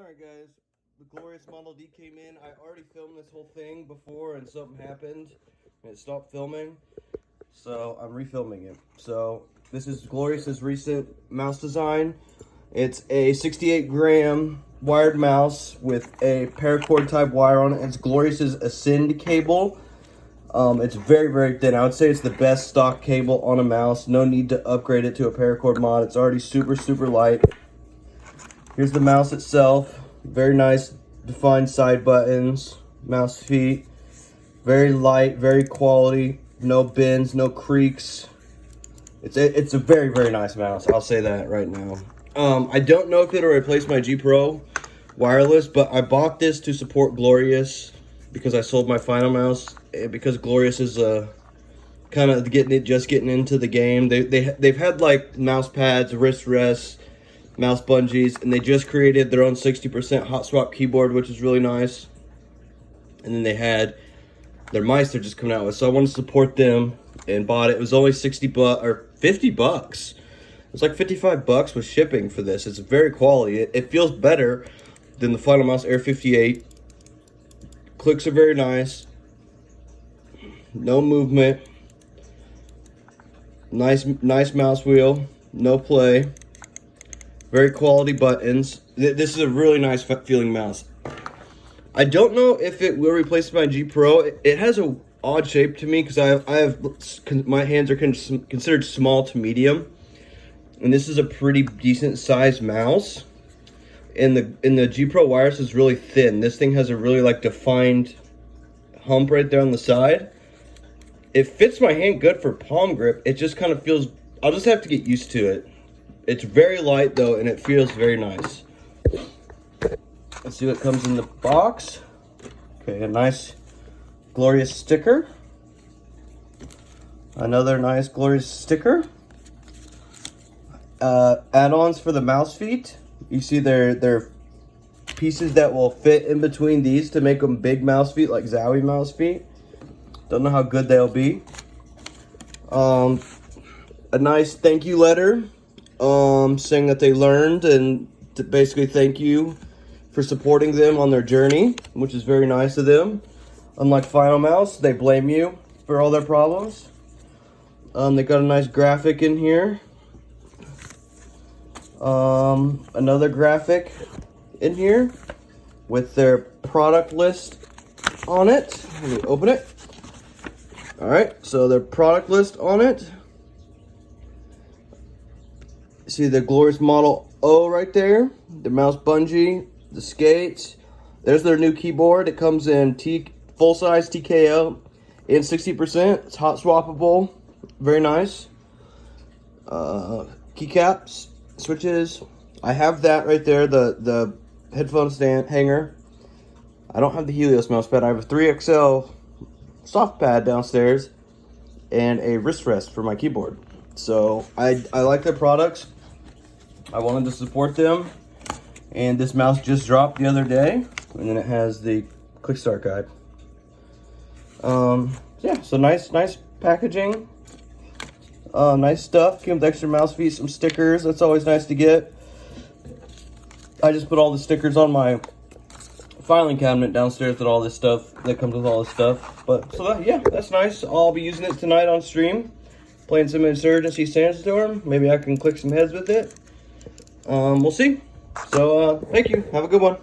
Alright guys, the Glorious Model D came in. I already filmed this whole thing before and something happened and it stopped filming. So I'm refilming it. So this is Glorious's recent mouse design. It's a 68 gram wired mouse with a paracord type wire on it. It's Glorious's Ascend cable. It's very, very thin. I would say it's the best stock cable on a mouse. No need to upgrade it to a paracord mod. It's already super, super light. Here's the mouse itself. Very nice defined side buttons, mouse feet. Very light, very quality. No bends, no creaks. It's a very, very nice mouse. I'll say that right now. I don't know if it'll replace my G Pro wireless, but I bought this to support Glorious because I sold my final mouse, and because Glorious is kind of getting into the game. They've had like mouse pads, wrist rests, mouse bungees, and they just created their own 60% hot swap keyboard, which is really nice. And then they had their mice they're just coming out with, so I wanted to support them and bought it. It was only 60 bucks or 50 bucks. It was like 55 bucks with shipping for this. It's very quality. It feels better than the Final Mouse air58. Clicks are very nice. No movement. Nice mouse wheel. No play. Very quality buttons. This is a really nice feeling mouse. I don't know if it will replace my G Pro. It has a odd shape to me because my hands are considered small to medium, and this is a pretty decent sized mouse. And the G Pro wireless is really thin. This thing has a really like defined hump right there on the side. It fits my hand good for palm grip. It just kind of feels. I'll just have to get used to it. It's very light though, and it feels very nice. Let's see what comes in the box. Okay, a nice Glorious sticker. Another nice Glorious sticker. Add-ons for the mouse feet. You see they're pieces that will fit in between these to make them big mouse feet, like Zowie mouse feet. Don't know how good they'll be. A nice thank you letter. Saying that they learned and to basically thank you for supporting them on their journey, which is very nice of them. Unlike Final Mouse, they blame you for all their problems. They got a nice graphic in here. Another graphic in here with their product list on it. Let me open it. All right, so their product list on it. See the Glorious Model O right there, the mouse bungee, the skates. There's their new keyboard. It comes in full-size TKO and 60%. It's hot swappable, very nice. Keycaps, switches. I have that right there, the headphone stand hanger. I don't have the Helios mouse pad. I have a 3XL soft pad downstairs and a wrist rest for my keyboard. So I like their products. I wanted to support them, and this mouse just dropped the other day, and then it has the quick start guide. Yeah, so nice packaging, nice stuff. Came with extra mouse feet, some stickers. That's always nice to get. I just put all the stickers on my filing cabinet downstairs with all this stuff that comes with all this stuff. But so yeah, that's nice. I'll be using it tonight on stream, playing some Insurgency Sandstorm. Maybe I can click some heads with it. We'll see. So, thank you. Have a good one.